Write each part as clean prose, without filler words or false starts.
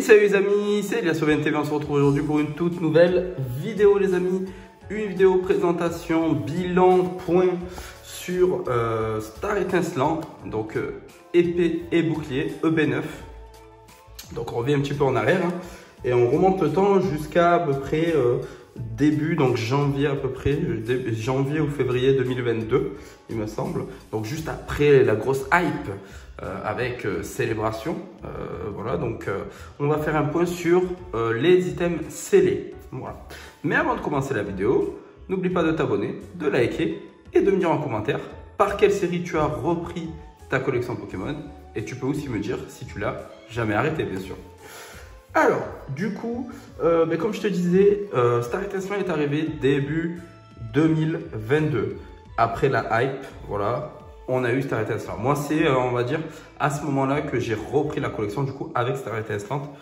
salut les amis, c'est Elias Sauvain TV, on se retrouve aujourd'hui pour une toute nouvelle vidéo les amis. Une vidéo présentation, bilan, point sur Star Étincelant, donc épée et bouclier EB9. Donc on revient un petit peu en arrière hein, et on remonte le temps jusqu'à peu près début, donc janvier à peu près, janvier ou février 2022 il me semble. Donc juste après la grosse hype avec célébration. Voilà, donc on va faire un point sur les items scellés. Voilà. Mais avant de commencer la vidéo, n'oublie pas de t'abonner, de liker et de me dire en commentaire par quelle série tu as repris ta collection Pokémon. Et tu peux aussi me dire si tu l'as jamais arrêté, bien sûr. Alors, du coup, comme je te disais, Star Étincelant est arrivé début 2022. Après la hype, voilà, on a eu Star Étincelant. Moi, c'est, on va dire, à ce moment-là que j'ai repris la collection, du coup, avec Star Étincelant.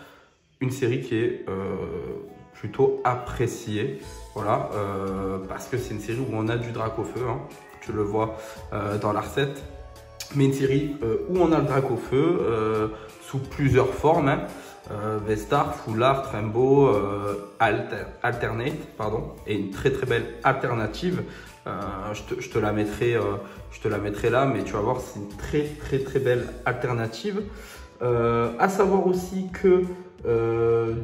Une série qui est plutôt appréciée, voilà, parce que c'est une série où on a du Dracofeu, hein, tu le vois dans la recette. Mais une série où on a le Dracofeu sous plusieurs formes, hein. Vestar, Full Art, Rainbow, Alternate, pardon, et une très belle alternative. Je te la mettrai là, mais tu vas voir, c'est une très belle alternative. À savoir aussi que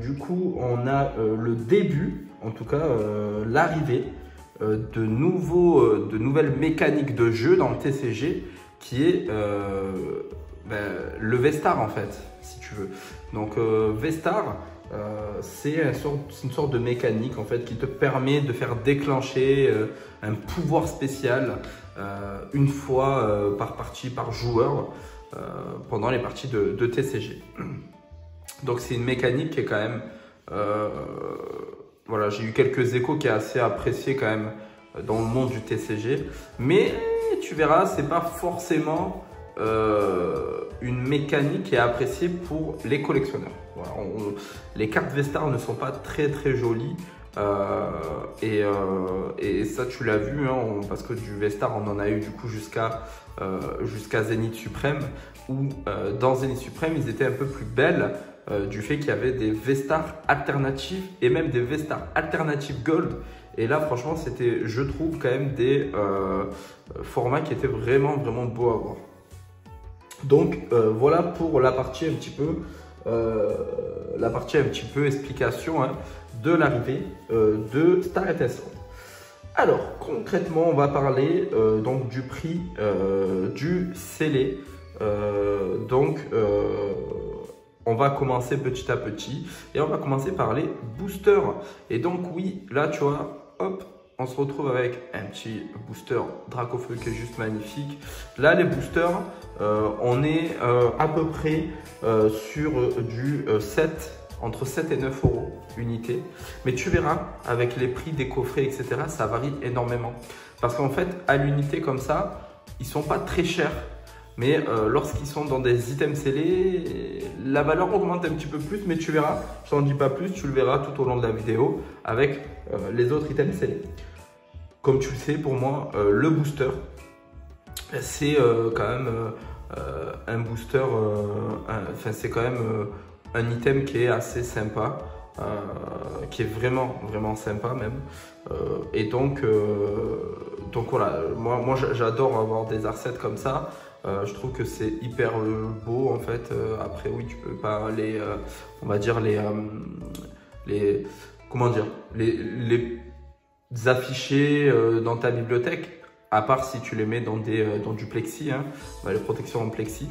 du coup, on a le début, en tout cas l'arrivée de nouvelles mécaniques de jeu dans le TCG, qui est le Vestar en fait, si tu veux. Donc Vestar, c'est une sorte de mécanique en fait qui te permet de faire déclencher un pouvoir spécial une fois par partie, par joueur, pendant les parties de TCG. Donc c'est une mécanique qui est quand même, voilà, j'ai eu quelques échos qui est assez apprécié quand même dans le monde du TCG, mais tu verras, c'est pas forcément une mécanique qui est appréciée pour les collectionneurs. Voilà, les cartes Vestar ne sont pas très jolies et ça tu l'as vu hein, parce que du Vestar on en a eu du coup jusqu'à Zénith Suprême, où dans Zénith Suprême ils étaient un peu plus belles du fait qu'il y avait des Vestar alternatives et même des Vestar alternatives Gold. Et là, franchement, c'était, je trouve, quand même des formats qui étaient vraiment beaux à voir. Donc, voilà pour la partie un petit peu, explication hein, de l'arrivée de Star Étincelant. Alors, concrètement, on va parler donc du prix du scellé. On va commencer petit à petit et on va commencer par les boosters. Et donc oui, là tu vois, hop, on se retrouve avec un petit booster Dracofeu qui est juste magnifique. Là les boosters, on est à peu près sur du 7, entre 7 et 9 euros unité. Mais tu verras, avec les prix des coffrets, etc., ça varie énormément. Parce qu'en fait, à l'unité comme ça, ils sont pas très chers. Mais lorsqu'ils sont dans des items scellés, la valeur augmente un petit peu plus, mais tu verras, je t'en dis pas plus, tu le verras tout au long de la vidéo avec les autres items scellés. Comme tu le sais, pour moi, le booster, c'est quand même un booster, c'est quand même un item qui est assez sympa, qui est vraiment sympa même. Et donc voilà, moi j'adore avoir des assets comme ça. Je trouve que c'est hyper beau en fait. Après oui, tu peux pas les, on va dire comment dire, les afficher dans ta bibliothèque, à part si tu les mets dans du plexi, hein, les protections en plexi.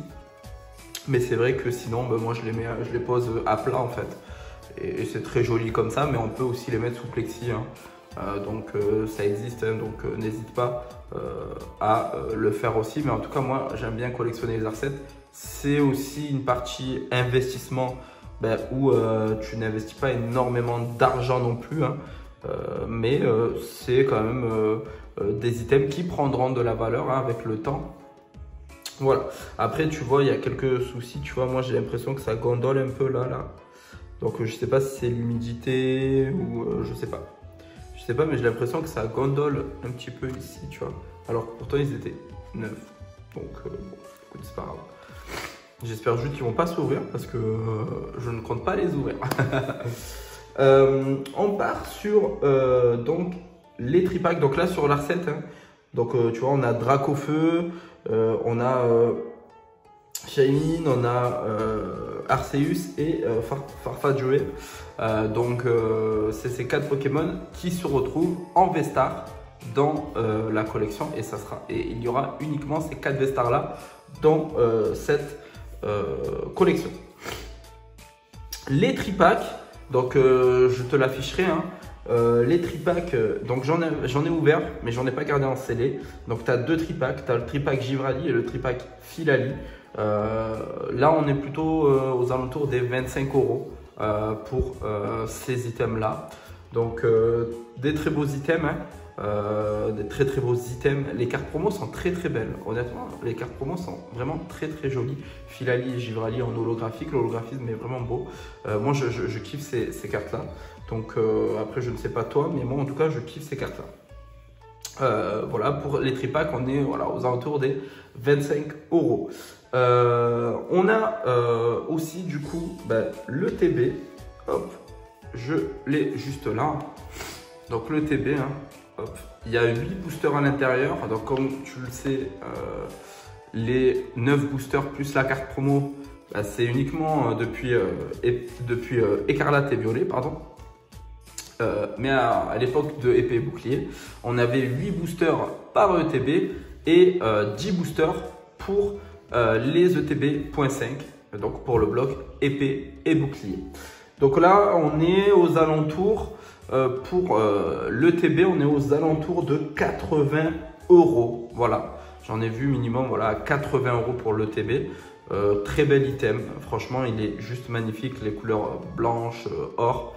Mais c'est vrai que sinon, moi je les pose à plat en fait. Et c'est très joli comme ça, mais on peut aussi les mettre sous plexi. Hein. Donc ça existe, hein, donc n'hésite pas à le faire aussi. Mais en tout cas, moi, j'aime bien collectionner les assets. C'est aussi une partie investissement où tu n'investis pas énormément d'argent non plus. Hein, mais c'est quand même des items qui prendront de la valeur hein, avec le temps. Voilà. Après, tu vois, il y a quelques soucis. Tu vois, moi, j'ai l'impression que ça gondole un peu là. Donc, je sais pas si c'est l'humidité ou je sais pas. Je sais pas, mais j'ai l'impression que ça gondole un petit peu ici, tu vois. Alors que pourtant, ils étaient neufs. Donc, bon, écoute, c'est pas grave. J'espère juste qu'ils vont pas s'ouvrir parce que je ne compte pas les ouvrir. On part sur donc les tripacks. Donc là sur la recette, hein, donc tu vois, on a Dracofeu, on a Shaymin, on a Arceus et Farfadjoe. Donc c'est ces 4 Pokémon qui se retrouvent en V-Star dans la collection et il y aura uniquement ces 4 V-Stars là dans cette collection. Les tripacks, donc je te l'afficherai, hein. Les tripacks, donc j'en ai ouvert mais j'en ai pas gardé en scellé. Donc tu as 2 tripacks, tu as le tripack Givrali et le tripack Filali. Là on est plutôt aux alentours des 25 € pour ces items là. Donc des très beaux items, hein. Des très beaux items. Les cartes promo sont très belles, honnêtement les cartes promo sont vraiment très jolies. Filali et Givrali en holographique, l'holographisme est vraiment beau. Moi je kiffe ces cartes là. Donc après je ne sais pas toi, mais moi en tout cas je kiffe ces cartes là. Voilà, pour les tripacks on est voilà, aux alentours des 25 €. On a aussi du coup le TB, hop, je l'ai juste là. Donc le TB, hein, hop, il y a 8 boosters à l'intérieur. Donc comme tu le sais, les 9 boosters plus la carte promo, c'est uniquement depuis Écarlate et Violet, pardon. Mais à l'époque de Épée et Bouclier, on avait 8 boosters par ETB et 10 boosters pour les ETB.5, donc pour le bloc Épée et Bouclier. Donc là, on est aux alentours, pour l'ETB, on est aux alentours de 80 €. Voilà, j'en ai vu minimum voilà, 80 € pour l'ETB. Très bel item, franchement, il est juste magnifique. Les couleurs blanches, or,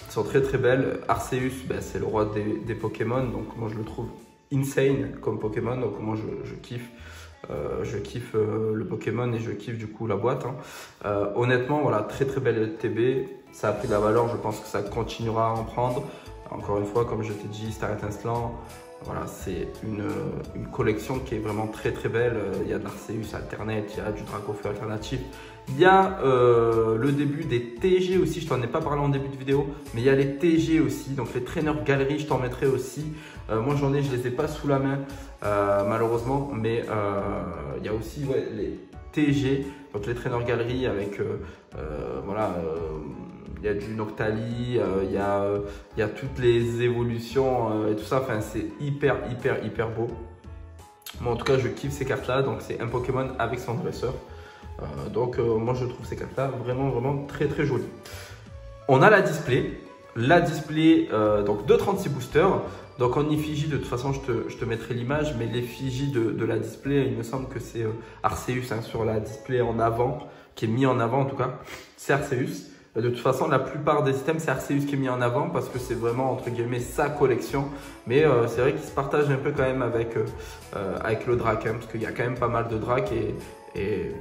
sont très belles. Arceus, c'est le roi des Pokémon, donc moi je le trouve insane comme Pokémon, donc moi je kiffe. Je kiffe le Pokémon et je kiffe du coup la boîte, hein. Honnêtement, voilà, très belle TB. Ça a pris de la valeur, je pense que ça continuera à en prendre. Encore une fois, comme je t'ai dit, Star Étincelant, voilà, c'est une collection qui est vraiment très belle. Il y a de l'Arceus alternate, il y a du Dracofeu alternatif. Il y a le début des TG aussi, je t'en ai pas parlé en début de vidéo, mais il y a les TG aussi, donc les traîneurs galeries, je t'en mettrai aussi. Moi j'en ai, je les ai pas sous la main malheureusement, mais il y a aussi les TG, donc les traîneurs galeries avec voilà, il y a du Noctali, il y a toutes les évolutions et tout ça, enfin c'est hyper beau. Moi en tout cas je kiffe ces cartes là, donc c'est un Pokémon avec son dresseur. Donc moi je trouve ces cartes là vraiment très jolies. On a la display, donc de 36 boosters. Donc en effigie, de toute façon je te mettrai l'image, mais l'effigie de la display, il me semble que c'est Arceus, hein, sur la display en avant, qui est mis en avant en tout cas, c'est Arceus. De toute façon la plupart des items c'est Arceus qui est mis en avant parce que c'est vraiment entre guillemets sa collection. Mais c'est vrai qu'il se partage un peu quand même avec le Drac, hein, parce qu'il y a quand même pas mal de Drac et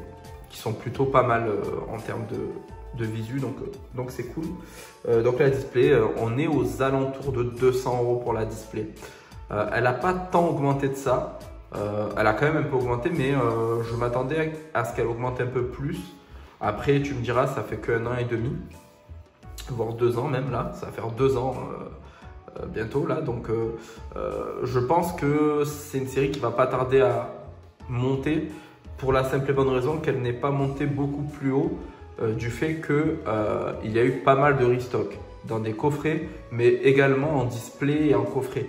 qui sont plutôt pas mal en termes de visu, donc c'est cool. Donc la display, on est aux alentours de 200 € pour la display. Elle n'a pas tant augmenté de ça, elle a quand même un peu augmenté, mais je m'attendais à ce qu'elle augmente un peu plus. Après tu me diras, ça fait que 1 an et demi, voire 2 ans même là, ça va faire 2 ans bientôt là, donc je pense que c'est une série qui va pas tarder à monter, pour la simple et bonne raison qu'elle n'est pas montée beaucoup plus haut, du fait qu'il y a eu pas mal de restock dans des coffrets, mais également en display et en coffret,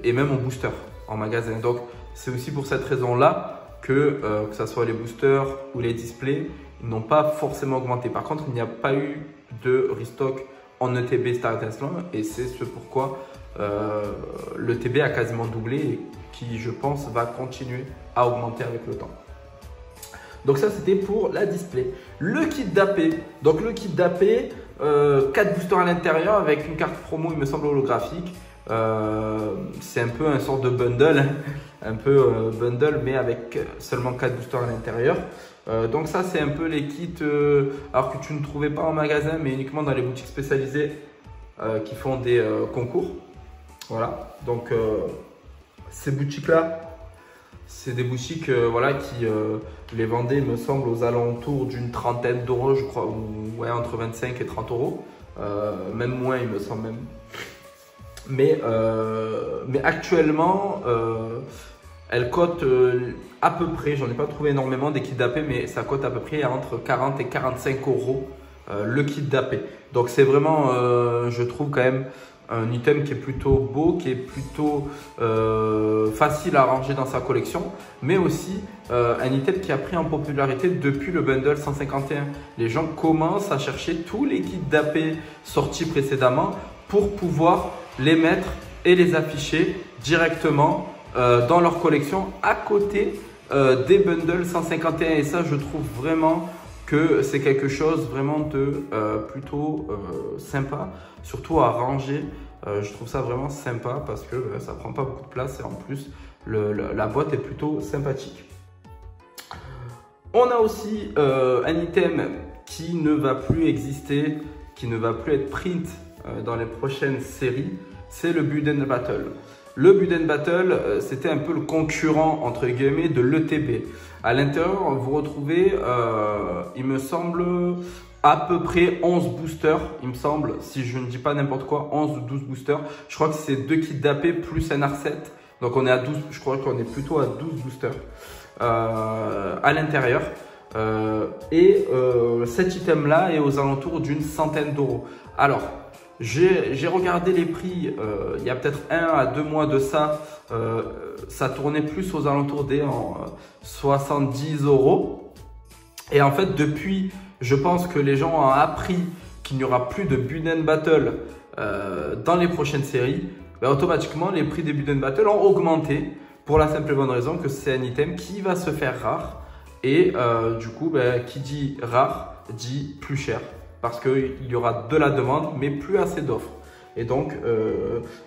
et même en booster, en magasin. Donc c'est aussi pour cette raison-là que ce soit les boosters ou les displays, ils n'ont pas forcément augmenté. Par contre, il n'y a pas eu de restock en ETB Star Étincelant, et c'est ce pourquoi le TB a quasiment doublé et qui, je pense, va continuer à augmenter avec le temps. Donc ça, c'était pour la display. Le kit d'AP, donc le kit d'AP, 4 boosters à l'intérieur avec une carte promo, il me semble, holographique. C'est un peu un sort de bundle, un peu bundle, mais avec seulement 4 boosters à l'intérieur. Donc ça, c'est un peu les kits alors que tu ne trouvais pas en magasin, mais uniquement dans les boutiques spécialisées qui font des concours. Voilà, donc ces boutiques-là, c'est des boutiques voilà, qui les vendaient, il me semble, aux alentours d'une trentaine d'euros, je crois, ou ouais, entre 25 et 30 euros. Même moins, il me semble même. Mais actuellement, elle cote à peu près, j'en ai pas trouvé énormément des kits d'AP, mais ça cote à peu près entre 40 et 45 euros le kit d'AP. Donc c'est vraiment, je trouve quand même, un item qui est plutôt beau, qui est plutôt facile à ranger dans sa collection, mais aussi un item qui a pris en popularité depuis le bundle 151. Les gens commencent à chercher tous les kits d'AP sortis précédemment pour pouvoir les mettre et les afficher directement dans leur collection à côté des bundles 151. Et ça, je trouve vraiment que c'est quelque chose vraiment de plutôt sympa, surtout à ranger. Je trouve ça vraiment sympa parce que ça prend pas beaucoup de place et en plus la boîte est plutôt sympathique. On a aussi un item qui ne va plus exister, qui ne va plus être print dans les prochaines séries, c'est le Build Battle. Le Build Battle, c'était un peu le concurrent entre guillemets de l'ETB. À l'intérieur, vous retrouvez, il me semble, à peu près 11 boosters, il me semble, si je ne dis pas n'importe quoi, 11 ou 12 boosters. Je crois que c'est 2 kits d'AP plus un R7. Donc on est à 12, je crois qu'on est plutôt à 12 boosters à l'intérieur. Cet item-là est aux alentours d'une centaine d'euros. Alors, j'ai regardé les prix il y a peut-être 1 à 2 mois de ça. Ça tournait plus aux alentours des 70 euros. Et en fait, depuis, je pense que les gens ont appris qu'il n'y aura plus de Build Battle dans les prochaines séries. Ben, automatiquement, les prix des Build Battle ont augmenté pour la simple et bonne raison que c'est un item qui va se faire rare. Et du coup, ben, qui dit rare dit plus cher. Parce qu'il y aura de la demande, mais plus assez d'offres. Et donc,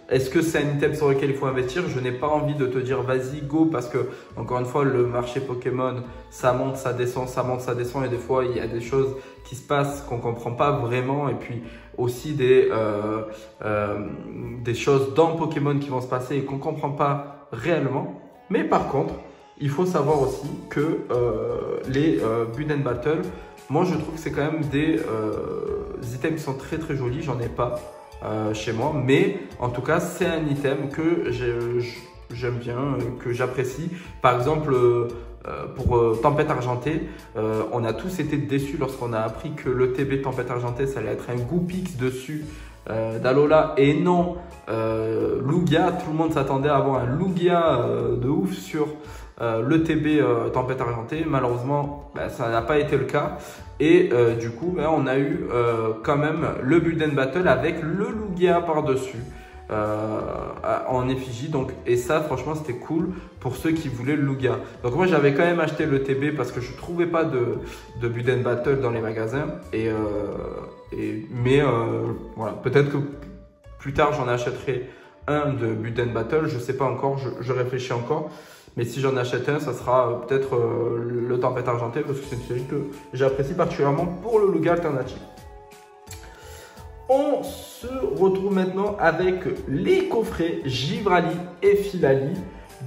est-ce que c'est un item sur lequel il faut investir? Je n'ai pas envie de te dire vas-y, go, parce que, encore une fois, le marché Pokémon, ça monte, ça descend, ça monte, ça descend. Et des fois, il y a des choses qui se passent qu'on ne comprend pas vraiment. Et puis, aussi des choses dans Pokémon qui vont se passer et qu'on ne comprend pas réellement. Mais par contre, il faut savoir aussi que les Build Battle, moi, je trouve que c'est quand même des items qui sont très très jolis. J'en ai pas chez moi, mais en tout cas, c'est un item que j'aime bien, que j'apprécie. Par exemple, pour Tempête Argentée, on a tous été déçus lorsqu'on a appris que le TB Tempête Argentée, ça allait être un Goopix dessus d'Alola et non Lugia. Tout le monde s'attendait à avoir un Lugia de ouf sur le TB Tempête Argentée. Malheureusement, ça n'a pas été le cas. Et du coup, on a eu quand même le Build Battle avec le Lugia par-dessus en effigie. Donc, et ça, franchement, c'était cool pour ceux qui voulaient le Lugia. Donc moi, j'avais quand même acheté le TB parce que je ne trouvais pas de Build Battle dans les magasins. Mais voilà, peut-être que plus tard, j'en achèterai un de Build Battle. Je ne sais pas encore, je réfléchis encore. Mais si j'en achète un, ça sera peut-être le Tempête Argentée parce que c'est une série que j'apprécie particulièrement pour le Lugia alternatif. On se retrouve maintenant avec les coffrets Givrali et Filali.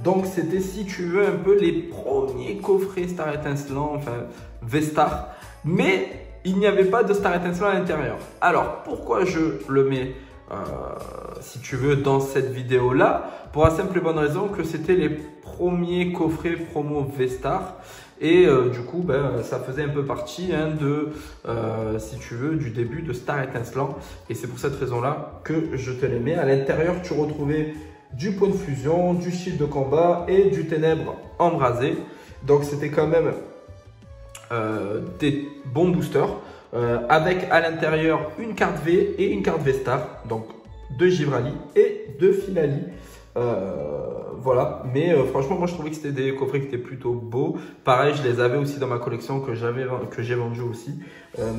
Donc c'était, si tu veux, un peu les premiers coffrets Star Étincelant, enfin V-Star. Mais il n'y avait pas de Star Étincelant à l'intérieur. Alors pourquoi je le mets si tu veux dans cette vidéo là? Pour la simple et bonne raison que c'était les premiers coffrets promo V-Star. Et du coup, ça faisait un peu partie si tu veux, du début de Star Étincelant. Et c'est pour cette raison-là que je te les mets. À l'intérieur, tu retrouvais du point de fusion, du shield de combat et du ténèbres embrasé. Donc, c'était quand même des bons boosters. Avec à l'intérieur une carte V et une carte V-Star. Donc, de Givrali et de Filali. Voilà, mais franchement, moi je trouvais que c'était des coffrets qui étaient plutôt beaux. Pareil, je les avais aussi dans ma collection que j'ai vendu aussi.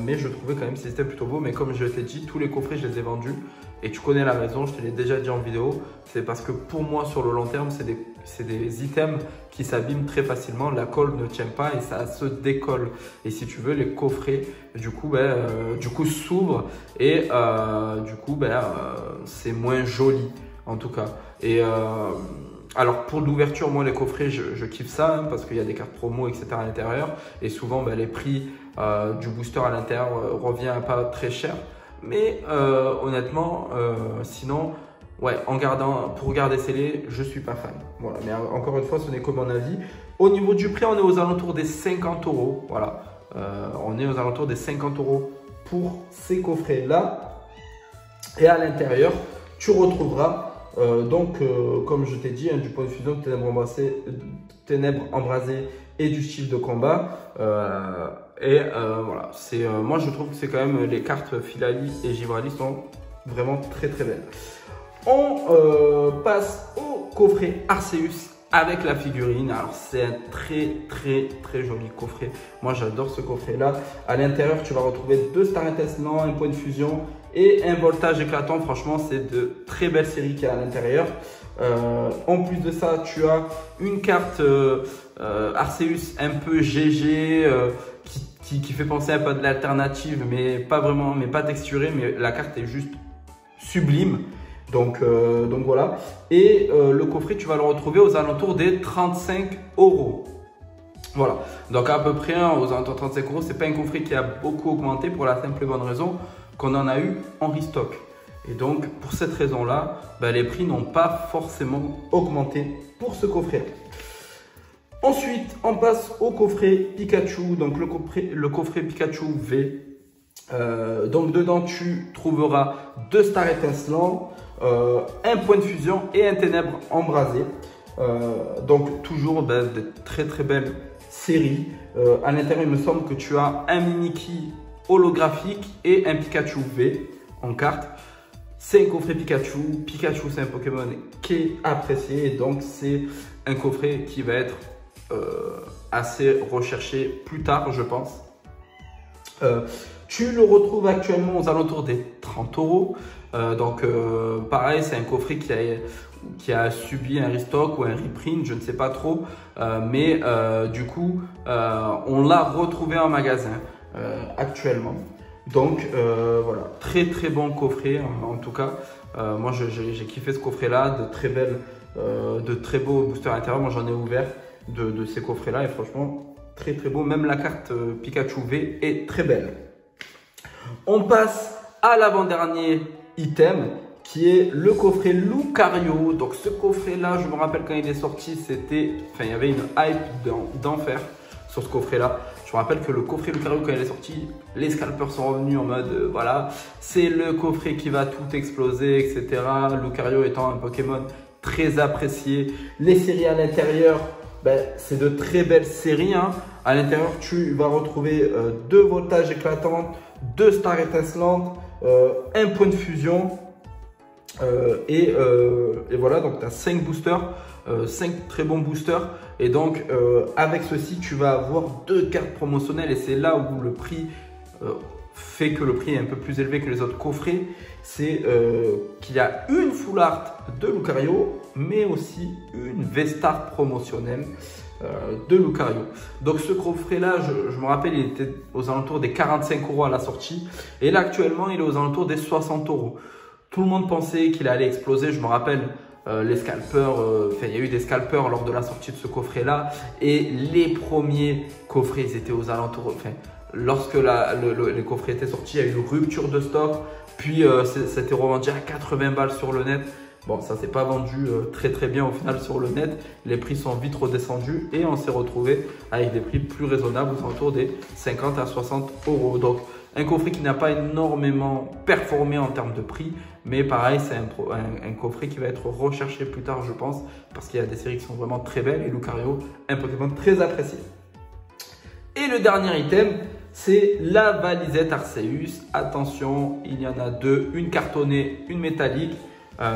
Mais je trouvais quand même que c'était plutôt beau. Mais comme je t'ai dit, tous les coffrets, je les ai vendus. Et tu connais la raison, je te l'ai déjà dit en vidéo. C'est parce que pour moi, sur le long terme, c'est des items qui s'abîment très facilement. La colle ne tient pas et ça se décolle. Et si tu veux, les coffrets, du coup, s'ouvrent. Et du coup, c'est moins joli en tout cas. Et alors pour l'ouverture, moi les coffrets, je kiffe ça hein, parce qu'il y a des cartes promo, etc. à l'intérieur. Et souvent, les prix du booster à l'intérieur revient pas très cher. Mais honnêtement, sinon, ouais, pour garder scellé, je suis pas fan. Voilà, mais encore une fois, ce n'est que mon avis. Au niveau du prix, on est aux alentours des 50 €. Voilà, on est aux alentours des 50 € pour ces coffrets-là. Et à l'intérieur, tu retrouveras comme je t'ai dit, hein, du point de fusion, de ténèbres embrasées et du style de combat. Voilà, moi je trouve que c'est quand même les cartes Philali et Givrali sont vraiment très très belles. On passe au coffret Arceus avec la figurine. Alors c'est un très joli coffret. Moi j'adore ce coffret là. À l'intérieur tu vas retrouver 2 stars étincelants, un point de fusion et un voltage éclatant. Franchement c'est de très belles séries qu'il y a à l'intérieur. En plus de ça tu as une carte Arceus un peu GG qui fait penser un peu à de l'alternative mais pas vraiment, mais pas texturée, mais la carte est juste sublime. Donc voilà. Et le coffret, tu vas le retrouver aux alentours des 35 €. Voilà. Donc à peu près aux alentours de 35 €. C'est pas un coffret qui a beaucoup augmenté pour la simple et bonne raison qu'on en a eu en restock. Et donc pour cette raison-là, les prix n'ont pas forcément augmenté pour ce coffret. Ensuite, on passe au coffret Pikachu. Donc le coffret Pikachu V. Donc dedans, tu trouveras 2 stars étincelants, un point de fusion et un ténèbre embrasé. Donc toujours de très belles séries. À l'intérieur, il me semble que tu as un Mimikyu holographique et un Pikachu V en carte. C'est un coffret Pikachu. Pikachu, c'est un Pokémon qui est apprécié. Et donc, c'est un coffret qui va être assez recherché plus tard, je pense. Tu le retrouves actuellement aux alentours des 30 €. Pareil, c'est un coffret qui a subi un restock ou un reprint, je ne sais pas trop. Du coup, on l'a retrouvé en magasin actuellement. Donc voilà, très bon coffret en tout cas. Moi, j'ai kiffé ce coffret-là, de très beaux boosters à l'intérieur. Moi, j'en ai ouvert de ces coffrets-là et franchement, très beau. Même la carte Pikachu V est très belle. On passe à l'avant-dernier item qui est le coffret Lucario. Donc ce coffret là, je me rappelle quand il est sorti, il y avait une hype d'enfer sur ce coffret là. Je me rappelle que le coffret Lucario quand il est sorti, les scalpers sont revenus en mode voilà, c'est le coffret qui va tout exploser, etc. Lucario étant un Pokémon très apprécié. Les séries à l'intérieur, c'est de très belles séries hein. À l'intérieur, tu vas retrouver 2 voltages éclatants, 2 stars étincelantes, un point de fusion et voilà, donc tu as 5 boosters, 5 très bons boosters. Et donc avec ceci, tu vas avoir 2 cartes promotionnelles et c'est là où le prix fait que le prix est un peu plus élevé que les autres coffrets. C'est qu'il y a une full art de Lucario, mais aussi une V-Star promotionnelle de Lucario. Donc ce coffret là, je me rappelle, il était aux alentours des 45 € à la sortie. Et là actuellement, il est aux alentours des 60 €. Tout le monde pensait qu'il allait exploser. Je me rappelle les scalpers, il y a eu des scalpers lors de la sortie de ce coffret là. Et les premiers coffrets, ils étaient aux alentours, lorsque les coffrets étaient sortis, il y a eu une rupture de stock. Puis c'était revendu à 80 balles sur le net. Bon, ça s'est pas vendu très bien au final sur le net. Les prix sont vite redescendus et on s'est retrouvé avec des prix plus raisonnables aux alentours des 50 à 60 €. Donc un coffret qui n'a pas énormément performé en termes de prix, mais pareil, c'est un coffret qui va être recherché plus tard, je pense, parce qu'il y a des séries qui sont vraiment très belles et Lucario, un Pokémon très apprécié. Et le dernier item, c'est la valisette Arceus. Attention, il y en a 2, une cartonnée, une métallique.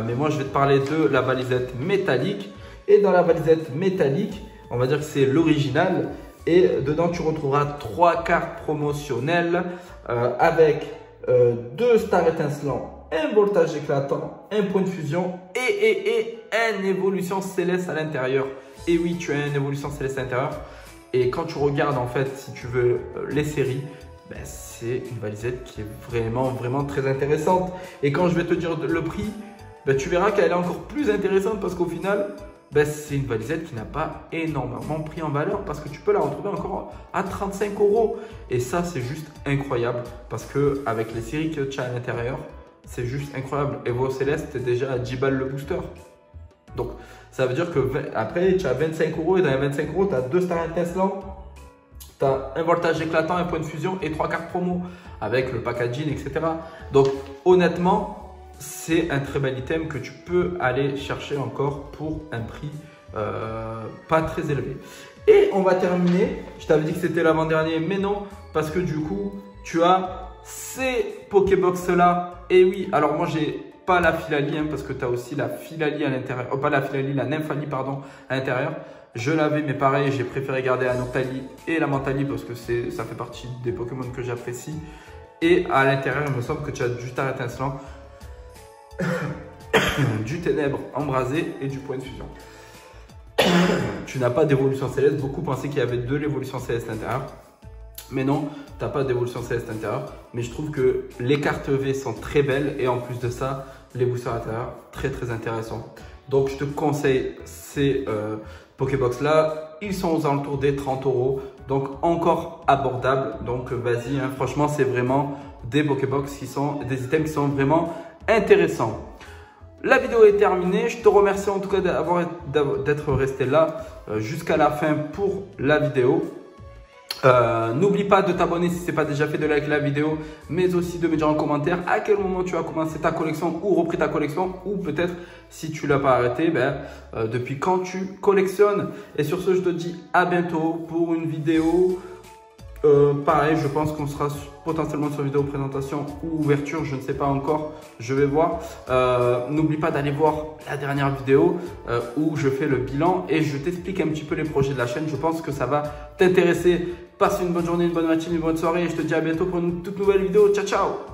Mais moi, je vais te parler de la valisette métallique. Et dans la valisette métallique, on va dire que c'est l'original. Et dedans, tu retrouveras 3 cartes promotionnelles avec 2 stars étincelants, un voltage éclatant, un point de fusion et une évolution céleste à l'intérieur. Et oui, tu as une évolution céleste à l'intérieur. Et quand tu regardes, en fait, si tu veux, les séries, c'est une valisette qui est vraiment très intéressante. Et quand je vais te dire le prix, tu verras qu'elle est encore plus intéressante parce qu'au final, ben, c'est une valisette qui n'a pas énormément pris en valeur parce que tu peux la retrouver encore à 35 €. Et ça, c'est juste incroyable parce que avec les séries que tu as à l'intérieur, c'est juste incroyable. Evo Céleste, c'est déjà à 10 balles le booster. Donc, ça veut dire que après, tu as 25 € et dans les 25 €, tu as 2 stars étincelants, tu as un voltage éclatant, un point de fusion et 3 cartes promo avec le packaging, etc. Donc, honnêtement, c'est un très bel item que tu peux aller chercher encore pour un prix pas très élevé. Et on va terminer. Je t'avais dit que c'était l'avant-dernier, mais non, parce que du coup, tu as ces Pokébox là. Et oui, alors moi, j'ai pas la Philalie, hein, parce que tu as aussi la Philalie à l'intérieur. Pas la Philalie, la Nymphalie, pardon, à l'intérieur. Je l'avais, mais pareil, j'ai préféré garder la Noctali et la Mantalie parce que ça fait partie des Pokémon que j'apprécie. Et à l'intérieur, il me semble que tu as du Star Étincelant, du Ténèbres embrasé et du Point de Fusion. Tu n'as pas d'évolution céleste. Beaucoup pensaient qu'il y avait de l'évolution céleste à l'intérieur. Mais non, tu n'as pas d'évolution céleste à l'intérieur. Mais je trouve que les cartes V sont très belles. Et en plus de ça, les boosters à l'intérieur, très très intéressants. Donc je te conseille ces Pokébox là. Ils sont aux alentours des 30 €. Donc encore abordable. Donc vas-y, hein, franchement, c'est vraiment des Pokébox qui sont des items qui sont vraiment intéressants. La vidéo est terminée. Je te remercie en tout cas d'être resté là jusqu'à la fin pour la vidéo. N'oublie pas de t'abonner si ce n'est pas déjà fait, de liker la vidéo, mais aussi de me dire en commentaire à quel moment tu as commencé ta collection ou repris ta collection, ou peut-être si tu ne l'as pas arrêté, depuis quand tu collectionnes. Et sur ce, je te dis à bientôt pour une vidéo. Pareil, je pense qu'on sera potentiellement sur vidéo présentation ou ouverture, je ne sais pas encore, je vais voir. N'oublie pas d'aller voir la dernière vidéo où je fais le bilan et je t'explique un petit peu les projets de la chaîne. Je pense que ça va t'intéresser. Passe une bonne journée, une bonne matinée, une bonne soirée et je te dis à bientôt pour une toute nouvelle vidéo. Ciao, ciao!